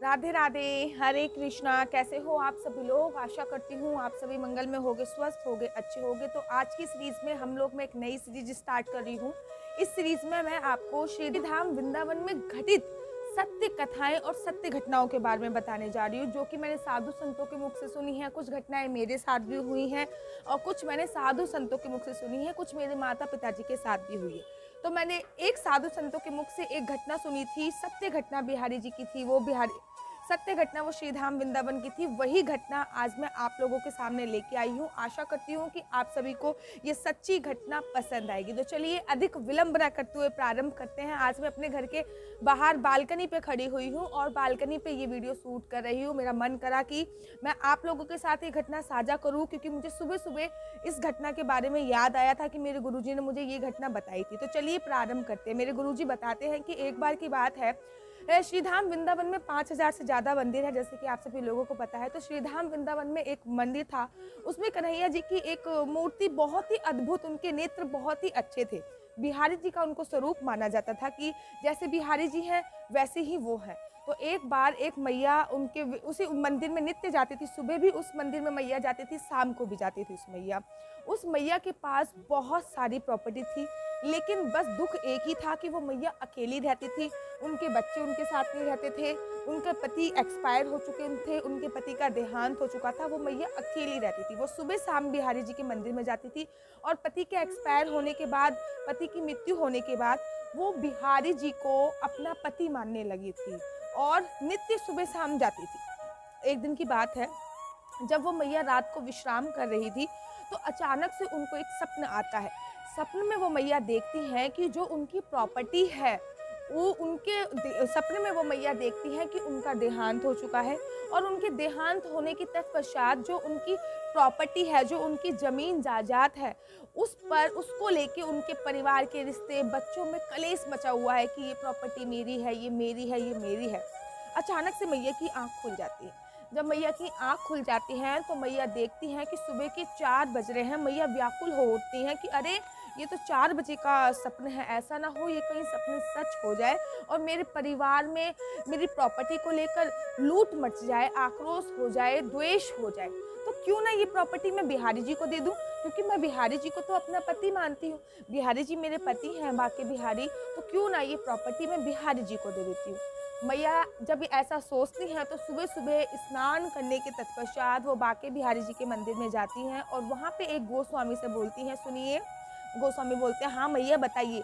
राधे राधे। हरे कृष्णा। कैसे हो आप सभी लोग? आशा करती हूँ आप सभी मंगल में होगे, स्वस्थ होगे, अच्छे होगे। तो आज की सीरीज में हम लोग मैं एक नई सीरीज स्टार्ट कर रही हूँ। इस सीरीज में मैं आपको श्री धाम वृंदावन में घटित सत्य कथाएं और सत्य घटनाओं के बारे में बताने जा रही हूँ, जो कि मैंने साधु संतों के मुख से सुनी है। कुछ घटनाएं मेरे साथ भी हुई हैं और कुछ मैंने साधु संतों के मुख से सुनी है, कुछ मेरे माता पिताजी के साथ भी हुई है। तो मैंने एक साधु संतों के मुख से एक घटना सुनी थी, सत्य घटना बिहारी जी की थी। वो बिहारी सत्य घटना वो श्रीधाम वृंदावन की थी। वही घटना आज मैं आप लोगों के सामने लेके आई हूँ। आशा करती हूँ कि आप सभी को ये सच्ची घटना पसंद आएगी। तो चलिए अधिक विलंब न करते हुए प्रारंभ करते हैं। आज मैं अपने घर के बाहर बालकनी पे खड़ी हुई हूँ और बालकनी पे ये वीडियो शूट कर रही हूँ। मेरा मन करा कि मैं आप लोगों के साथ ये घटना साझा करूँ, क्योंकि मुझे सुबह सुबह इस घटना के बारे में याद आया था कि मेरे गुरुजी ने मुझे ये घटना बताई थी। तो चलिए प्रारंभ करते हैं। मेरे गुरुजी बताते हैं कि एक बार की बात है, श्रीधाम वृंदावन में 5000 से ज़्यादा मंदिर है, जैसे कि आप सभी लोगों को पता है। तो श्रीधाम वृंदावन में एक मंदिर था, उसमें कन्हैया जी की एक मूर्ति बहुत ही अद्भुत, उनके नेत्र बहुत ही अच्छे थे। बिहारी जी का उनको स्वरूप माना जाता था कि जैसे बिहारी जी हैं वैसे ही वो हैं। तो एक बार एक मैया उनके उसी मंदिर में नित्य जाती थी। सुबह भी उस मंदिर में मैया जाती थी, शाम को भी जाती थी उस मैया के पास बहुत सारी प्रॉपर्टी थी, लेकिन बस दुख एक ही था कि वो मैया अकेली रहती थी। उनके बच्चे उनके साथ नहीं रहते थे, उनके पति एक्सपायर हो चुके थे, उनके पति का देहांत हो चुका था। वो मैया अकेली रहती थी। वो सुबह शाम बिहारी जी के मंदिर में जाती थी और पति के एक्सपायर होने के बाद, पति की मृत्यु होने के बाद वो बिहारी जी को अपना पति मानने लगी थी और नित्य सुबह शाम जाती थी। एक दिन की बात है, जब वो मैया रात को विश्राम कर रही थी तो अचानक से उनको एक सपना आता है। सपने में वो मैया देखती हैं कि जो उनकी प्रॉपर्टी है, वो उनके सपने में वो मैया देखती हैं कि उनका देहांत हो चुका है और उनके देहांत होने के तत्पश्चात जो उनकी प्रॉपर्टी है, जो उनकी ज़मीन जायदाद है, उस पर उसको लेके उनके परिवार के रिश्ते, बच्चों में कलेश मचा हुआ है कि ये प्रॉपर्टी मेरी है, ये मेरी है, ये मेरी है। अचानक से मैया की आँख खुल जाती है। जब मैया की आँख खुल जाती है तो मैया देखती हैं कि सुबह के 4 बज रहे हैं। मैया व्याकुल हो उठती हैं कि अरे, ये तो 4 बजे का सपना है, ऐसा ना हो ये कहीं सपने सच हो जाए और मेरे परिवार में मेरी प्रॉपर्टी को लेकर लूट मच जाए, आक्रोश हो जाए, द्वेष हो जाए। तो क्यों ना ये प्रॉपर्टी मैं बिहारी जी को दे दूं, क्योंकि मैं बिहारी जी को तो अपना पति मानती हूँ। बिहारी जी मेरे पति हैं, बाकी बिहारी, तो क्यों ना ये प्रॉपर्टी मैं बिहारी जी को दे देती हूँ। मैया जब ऐसा सोचती हैं तो सुबह सुबह स्नान करने के तत्पश्चात वो बाके बिहारी जी के मंदिर में जाती हैं और वहाँ पे एक गोस्वामी से बोलती हैं, सुनिए। गोस्वामी बोलते हैं, हाँ मैया बताइए।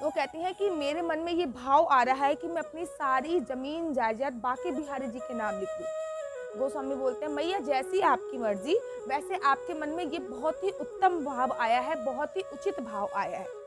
वो कहती हैं कि मेरे मन में ये भाव आ रहा है कि मैं अपनी सारी जमीन जायदाद बाके बिहारी जी के नाम लिख दूँ। गोस्वामी बोलते हैं, मैया जैसी आपकी मर्जी, वैसे आपके मन में ये बहुत ही उत्तम भाव आया है, बहुत ही उचित भाव आया है।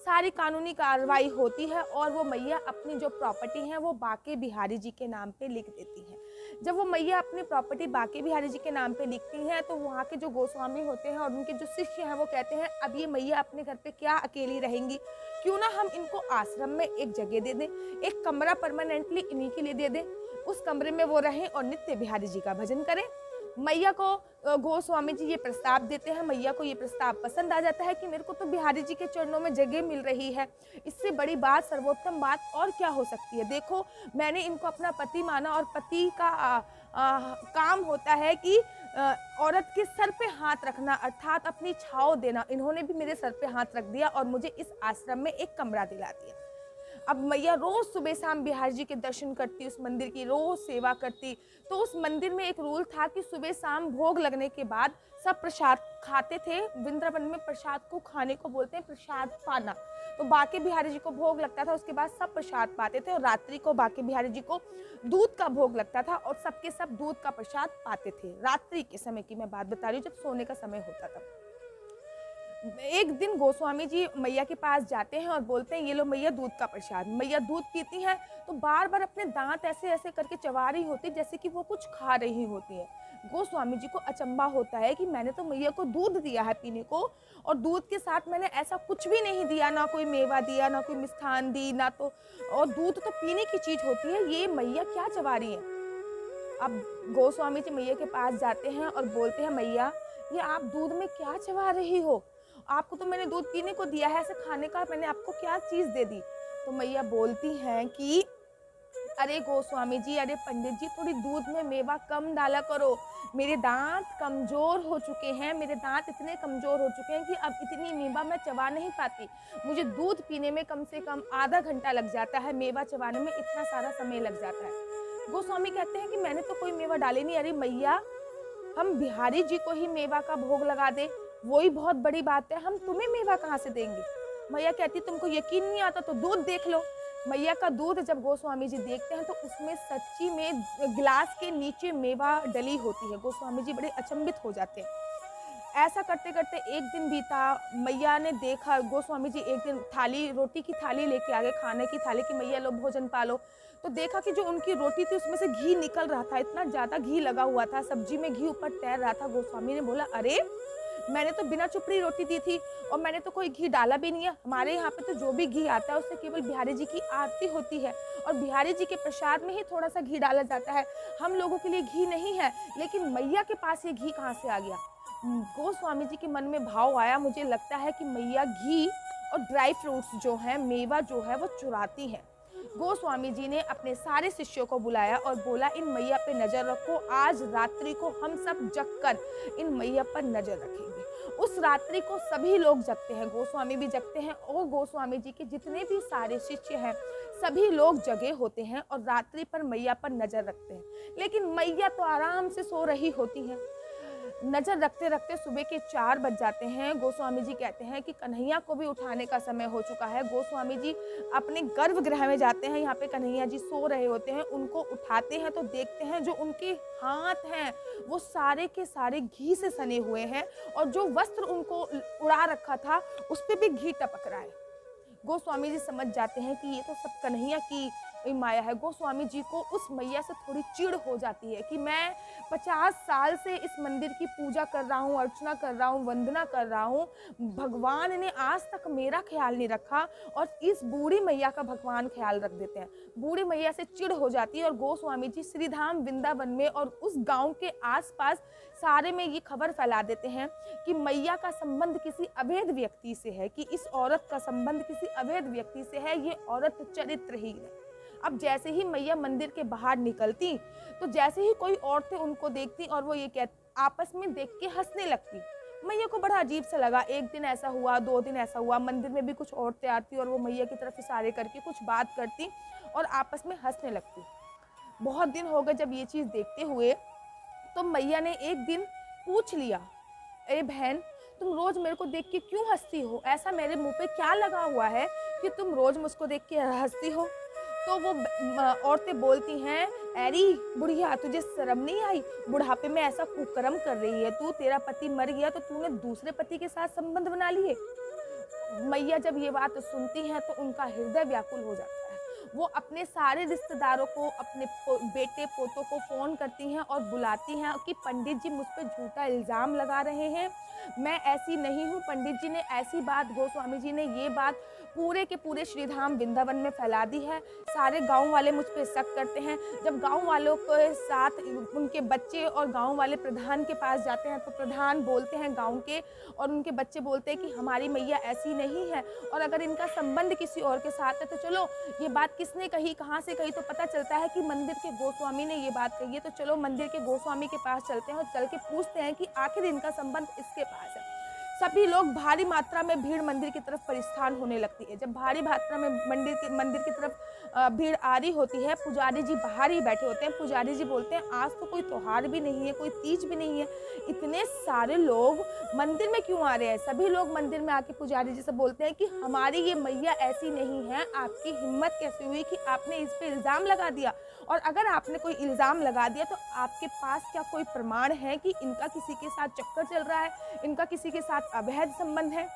सारी कानूनी कार्रवाई होती है और वो मैया अपनी जो प्रॉपर्टी है वो बाके बिहारी जी के नाम पे लिख देती हैं। जब वो मैया अपनी प्रॉपर्टी बाके बिहारी जी के नाम पे लिखती हैं तो वहाँ के जो गोस्वामी होते हैं और उनके जो शिष्य हैं वो कहते हैं, अब ये मैया अपने घर पे क्या अकेली रहेंगी, क्यों ना हम इनको आश्रम में एक जगह दे दें, एक कमरा परमानेंटली इन्हीं के लिए दे दें। उस कमरे में वो रहें और नित्य बिहारी जी का भजन करें। मैया को गोस्वामी जी ये प्रस्ताव देते हैं। मैया को ये प्रस्ताव पसंद आ जाता है कि मेरे को तो बिहारी जी के चरणों में जगह मिल रही है, इससे बड़ी बात, सर्वोत्तम बात और क्या हो सकती है। देखो, मैंने इनको अपना पति माना और पति का काम होता है कि औरत के सर पे हाथ रखना, अर्थात अपनी छाव देना। इन्होंने भी मेरे सर पे हाथ रख दिया और मुझे इस आश्रम में एक कमरा दिला दिया। अब मैया रोज सुबह शाम बिहारी जी के दर्शन करती, उस मंदिर की रोज सेवा करती। तो उस मंदिर में एक रूल था कि सुबह शाम भोग लगने के बाद सब प्रसाद खाते थे। वृंदावन में प्रसाद को खाने को बोलते हैं प्रसाद पाना। तो बाके बिहारी जी को भोग लगता था, उसके बाद सब प्रसाद पाते थे और रात्रि को बाके बिहारी जी को दूध का भोग लगता था और सबके सब दूध का प्रसाद पाते थे। रात्रि के समय की मैं बात बता रही हूँ, जब सोने का समय होता था। एक दिन गोस्वामी जी मैया के पास जाते हैं और बोलते हैं, ये लो मैया दूध का प्रसाद। मैया दूध पीती हैं तो बार बार अपने दांत ऐसे ऐसे करके चबा रही होती, जैसे कि वो कुछ खा रही होती है। गोस्वामी जी को अचंबा होता है कि मैंने तो मैया को दूध दिया है पीने को और दूध के साथ मैंने ऐसा कुछ भी नहीं दिया, ना कोई मेवा दिया, ना कोई मिष्ठान दी, ना तो, और दूध तो पीने की चीज होती है, ये मैया क्या चबा रही है। अब गोस्वामी जी मैया के पास जाते हैं और बोलते हैं, मैया ये आप दूध में क्या चबा रही हो, आपको तो मैंने दूध पीने को दिया है, ऐसे खाने का मैंने आपको क्या चीज़ दे दी। तो मैया बोलती हैं कि अरे गोस्वामी जी, अरे पंडित जी, थोड़ी दूध में मेवा कम डाला करो। मेरे दांत कमज़ोर हो चुके हैं, मेरे दांत इतने कमज़ोर हो चुके हैं कि अब इतनी मेवा मैं चबा नहीं पाती। मुझे दूध पीने में कम से कम आधा घंटा लग जाता है, मेवा चबाने में इतना सारा समय लग जाता है। गोस्वामी कहते हैं कि मैंने तो कोई मेवा डाली नहीं। अरे मैया, हम बिहारी जी को ही मेवा का भोग लगा दें, वही बहुत बड़ी बात है, हम तुम्हें मेवा कहाँ से देंगे। मैया कहती तुमको यकीन नहीं आता तो दूध देख लो। मैया का दूध जब गोस्वामी जी देखते हैं तो उसमें सच्ची में गिलास के नीचे मेवा डली होती है। गोस्वामी जी बड़े अचंभित हो जाते हैं। ऐसा करते करते एक दिन बीता। मैया ने देखा, गोस्वामी जी एक दिन थाली, रोटी की थाली लेके आ गए, खाने की थाली की, मैया लो भोजन पालो। तो देखा कि जो उनकी रोटी थी उसमें से घी निकल रहा था, इतना ज़्यादा घी लगा हुआ था, सब्जी में घी ऊपर तैर रहा था। गोस्वामी ने बोला, अरे मैंने तो बिना चुपड़ी रोटी दी थी और मैंने तो कोई घी डाला भी नहीं है। हमारे यहाँ पे तो जो भी घी आता है उससे केवल बिहारी जी की आरती होती है और बिहारी जी के प्रसाद में ही थोड़ा सा घी डाला जाता है, हम लोगों के लिए घी नहीं है। लेकिन मैया के पास ये घी कहाँ से आ गया। गोस्वामी जी के मन में भाव आया, मुझे लगता है कि मैया घी और ड्राई फ्रूट्स जो हैं, मेवा जो है वो चुराती हैं। गोस्वामी जी ने अपने सारे शिष्यों को बुलाया और बोला, इन मैया पे नजर रखो, आज रात्रि को हम सब जगकर इन मैया पर नजर रखेंगे। उस रात्रि को सभी लोग जगते हैं, गोस्वामी भी जगते हैं और गोस्वामी जी के जितने भी सारे शिष्य हैं सभी लोग जगे होते हैं और रात्रि पर मैया पर नजर रखते हैं। लेकिन मैया तो आराम से सो रही होती हैं। नजर रखते रखते सुबह के 4 बज जाते हैं। गोस्वामी जी कहते हैं कि कन्हैया को भी उठाने का समय हो चुका है। गोस्वामी जी अपने गर्भगृह में जाते हैं, यहाँ पे कन्हैया जी सो रहे होते हैं, उनको उठाते हैं तो देखते हैं जो उनके हाथ हैं वो सारे के सारे घी से सने हुए हैं और जो वस्त्र उनको उड़ा रखा था उस पर भी घी टपक रहा है। गोस्वामी जी समझ जाते हैं कि ये तो सब कन्हैया की माया है। गोस्वामी जी को उस मैया से थोड़ी चिढ़ हो जाती है कि मैं 50 साल से इस मंदिर की पूजा कर रहा हूँ, अर्चना कर रहा हूँ, वंदना कर रहा हूँ, भगवान ने आज तक मेरा ख्याल नहीं रखा और इस बूढ़ी मैया का भगवान ख्याल रख देते हैं। बूढ़ी मैया से चिढ़ हो जाती है और गोस्वामी जी श्रीधाम वृंदावन में और उस गाँव के आसपास सारे में ये खबर फैला देते हैं कि मैया का संबंध किसी अवैध व्यक्ति से है, कि इस औरत का संबंध किसी अवैध व्यक्ति से है, ये औरत चरित्रहीन है। अब जैसे ही मैया मंदिर के बाहर निकलती तो जैसे ही कोई औरतें उनको देखती और वो ये आपस में देख के हंसने लगती। मैया को बड़ा अजीब सा लगा। एक दिन ऐसा हुआ, 2 दिन ऐसा हुआ, मंदिर में भी कुछ औरतें आती और वो मैया की तरफ इशारे करके कुछ बात करती और आपस में हंसने लगती। बहुत दिन हो गए जब ये चीज़ देखते हुए, तो मैया ने एक दिन पूछ लिया, अरे बहन, तुम रोज मेरे को देख के क्यों हंसती हो? ऐसा मेरे मुंह पे क्या लगा हुआ है कि तुम रोज मुझको देख के हंसती हो? तो वो औरतें बोलती हैं, अरे बुढ़िया, तुझे शर्म नहीं आई? बुढ़ापे में ऐसा कुकर्म कर रही है तू, तेरा पति मर गया तो तूने दूसरे पति के साथ संबंध बना लिए। मैया जब ये बात सुनती हैं तो उनका हृदय व्याकुल हो जाता है। वो अपने सारे रिश्तेदारों को, अपने बेटे पोतों को फ़ोन करती हैं और बुलाती हैं कि पंडित जी मुझ पर झूठा इल्ज़ाम लगा रहे हैं, मैं ऐसी नहीं हूँ। पंडित जी ने ऐसी बात, गोस्वामी जी ने ये बात पूरे के पूरे श्रीधाम वृंदावन में फैला दी है। सारे गांव वाले मुझ पे शक करते हैं। जब गांव वालों के साथ उनके बच्चे और गांव वाले प्रधान के पास जाते हैं तो प्रधान बोलते हैं गांव के, और उनके बच्चे बोलते हैं कि हमारी मैया ऐसी नहीं है और अगर इनका संबंध किसी और के साथ है तो चलो, ये बात किसने कही, कहाँ से कही, तो पता चलता है कि मंदिर के गोस्वामी ने ये बात कही है। तो चलो मंदिर के गोस्वामी के पास चलते हैं और चल के पूछते हैं कि आखिर इनका संबंध इसके पास है। सभी लोग भारी मात्रा में भीड़ मंदिर की तरफ परिस्थान होने लगती है। जब भारी मात्रा में मंदिर की तरफ भीड़ आ रही होती है, पुजारी जी बाहर ही बैठे होते हैं। पुजारी जी बोलते हैं, आज तो कोई त्योहार भी नहीं है, कोई तीज भी नहीं है, इतने सारे लोग मंदिर में क्यों आ रहे हैं? सभी लोग मंदिर में आके पुजारी जी से बोलते हैं कि हमारी ये मैया ऐसी नहीं है, आपकी हिम्मत कैसे हुई कि आपने इस पे इल्ज़ाम लगा दिया? और अगर आपने कोई इल्ज़ाम लगा दिया तो आपके पास क्या कोई प्रमाण है कि इनका किसी के साथ चक्कर चल रहा है, इनका किसी के साथ अवैध संबंध है?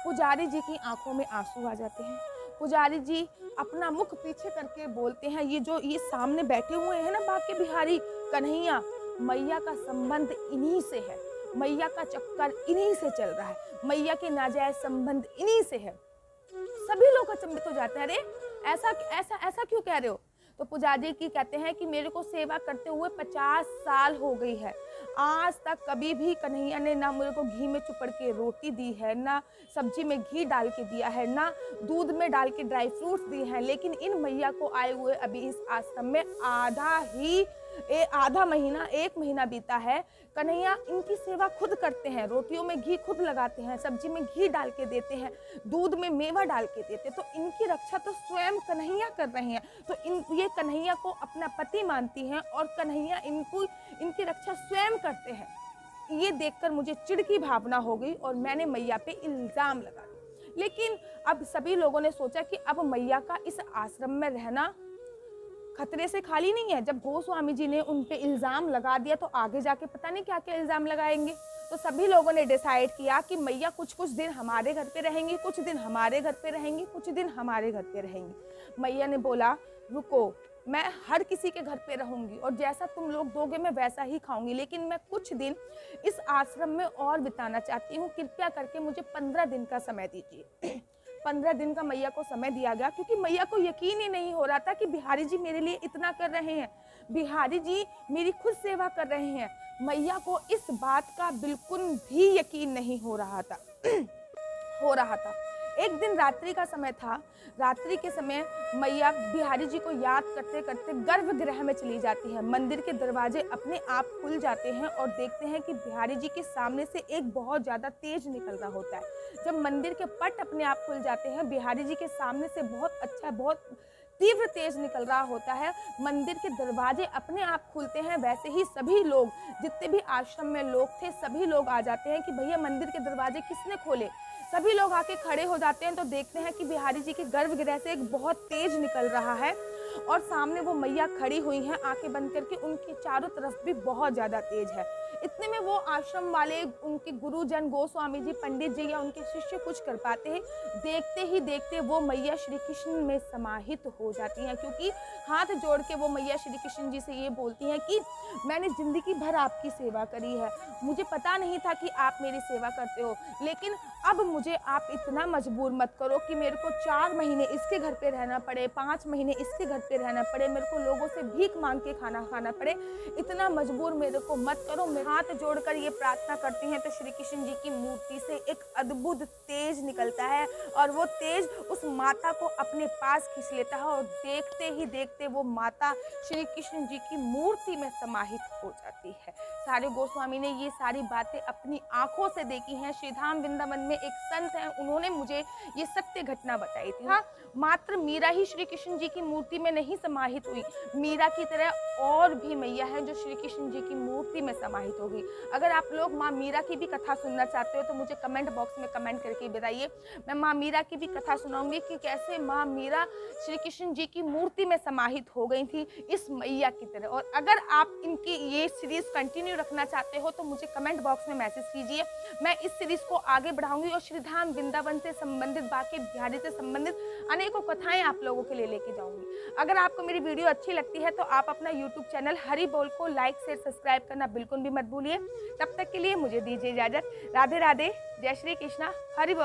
पुजारी जी की आंखों में आंसू आ जाते हैं। पुजारी जी अपना मुख पीछे करके बोलते हैं, ये सामने बैठे हुए हैं ना बाके बिहारी, कन्हैया, मैया का संबंध इन्हीं से है, मैया का चक्कर इन्हीं से चल रहा है, मैया के नाजायज संबंध इन्हीं से है। सभी लोग अचंभित हो जाते हैं, अरे ऐसा ऐसा ऐसा क्यों कह रहे हो? तो पुजारी की कहते हैं कि मेरे को सेवा करते हुए 50 साल हो गई है, आज तक कभी भी कन्हैया ने ना मेरे को घी में चुपड़ के रोटी दी है, ना सब्जी में घी डाल के दिया है, ना दूध में डाल के ड्राई फ्रूट्स दिए हैं। लेकिन इन मैया को आए हुए अभी इस आश्रम में आधा महीना 1 महीना बीता है। कन्हैया इनकी सेवा खुद करते हैं, रोटियों में घी खुद लगाते हैं, सब्जी में घी डाल के देते हैं, दूध में मेवा डाल के देते हैं। तो इनकी रक्षा तो स्वयं कन्हैया कर रहे हैं। तो ये कन्हैया को अपना पति मानती हैं और कन्हैया इनकी रक्षा स्वयं करते हैं। ये देखकर मुझे चिढ़ की भावना हो गई और मैंने मैया पे इल्ज़ाम लगा दिया। लेकिन अब सभी लोगों ने सोचा कि अब मैया का इस आश्रम में रहना खतरे से खाली नहीं है। जब गोस्वामी जी ने उन पे इल्ज़ाम लगा दिया तो आगे जाके पता नहीं क्या क्या इल्ज़ाम लगाएंगे। तो सभी लोगों ने डिसाइड किया कि मैया कुछ दिन हमारे घर पे रहेंगी, कुछ दिन हमारे घर पे रहेंगी, कुछ दिन हमारे घर पे रहेंगी। मैया ने बोला रुको, मैं हर किसी के घर पे रहूंगी और जैसा तुम लोग दोगे मैं वैसा ही खाऊंगी, लेकिन मैं कुछ दिन इस आश्रम में और बिताना चाहती हूँ, कृपया करके मुझे 15 दिन का समय दीजिए। 15 दिन का मैया को समय दिया गया, क्योंकि मैया को यकीन ही नहीं हो रहा था कि बिहारी जी मेरे लिए इतना कर रहे हैं, बिहारी जी मेरी खुद सेवा कर रहे हैं। मैया को इस बात का बिल्कुल भी यकीन नहीं हो रहा था। एक दिन रात्रि का समय था। रात्रि के समय मैया बिहारी जी को याद करते करते गर्भगृह में चली जाती है। मंदिर के दरवाजे अपने आप खुल जाते हैं और देखते हैं कि बिहारी जी के सामने से एक बहुत ज़्यादा तेज निकल रहा होता है। जब मंदिर के पट अपने आप खुल जाते हैं, बिहारी जी के सामने से बहुत तीव्र तेज निकल रहा होता है। मंदिर के दरवाजे अपने आप खुलते हैं। वैसे ही सभी लोग, जितने भी आश्रम में लोग थे, सभी लोग आ जाते हैं कि भैया मंदिर के दरवाजे किसने खोले। सभी लोग आके खड़े हो जाते हैं तो देखते हैं कि बिहारी जी के गर्भगृह से एक बहुत तेज निकल रहा है और सामने वो मैया खड़ी हुई हैं आंखें बंद करके। उनके चारों तरफ भी बहुत ज़्यादा तेज है। इतने में वो आश्रम वाले, उनके गुरुजन गोस्वामी जी, पंडित जी या उनके शिष्य कुछ कर पाते हैं। देखते ही देखते वो मैया श्री कृष्ण में समाहित हो जाती हैं, क्योंकि हाथ जोड़ के वो मैया श्री कृष्ण जी से ये बोलती हैं कि मैंने ज़िंदगी भर आपकी सेवा करी है, मुझे पता नहीं था कि आप मेरी सेवा करते हो, लेकिन अब मुझे आप इतना मजबूर मत करो कि मेरे को 4 महीने इसके घर पे रहना पड़े, 5 महीने इसके घर पे रहना पड़े, मेरे को लोगों से भीख मांग के खाना खाना पड़े। इतना मजबूर मेरे को मत करो। मैं हाथ जोड़कर ये प्रार्थना करती हैं तो श्री कृष्ण जी की मूर्ति से एक अद्भुत तेज निकलता है और वो तेज उस माता को अपने पास खींच लेता है और देखते ही देखते वो माता श्री कृष्ण जी की मूर्ति में समाहित हो जाती है। सारे गोस्वामी ने ये सारी बातें अपनी आंखों से देखी हैं। श्रीधाम वृंदावन में एक संत हैं, उन्होंने मुझे ये सत्य घटना बताई थी। हाँ, मात्र मीरा ही श्री कृष्ण जी की मूर्ति में नहीं समाहित हुई, मीरा की तरह और भी मैया है जो श्री कृष्ण जी की मूर्ति में समाहित होगी। अगर आप लोग माँ मीरा की भी कथा सुनना चाहते हो तो मुझे कमेंट बॉक्स में कमेंट करके बताइए। मैं माँ मीरा की भी कथा सुनाऊंगी कि कैसे माँ मीरा श्री कृष्ण जी की मूर्ति में समाहित हो गई थी इस मैया की तरह। और अगर आप इनकी ये सीरीज कंटिन्यू रखना चाहते हो तो मुझे कमेंट बॉक्स में मैसेज कीजिए। मैं इस सीरीज को आगे बढ़ाऊंगी और श्रीधाम वृंदावन से संबंधित, बाकी बिहारी से संबंधित अनेकों कथाएं आप लोगों के लिए लेके जाऊंगी। अगर आपको मेरी वीडियो अच्छी लगती है तो आप अपना यूट्यूब चैनल हरि बोल को लाइक शेयर सब्सक्राइब करना बिल्कुल भी मत भूलिए। तब तक के लिए मुझे दीजिए इजाजत। राधे राधे, जय श्री कृष्णा, हरि बोल।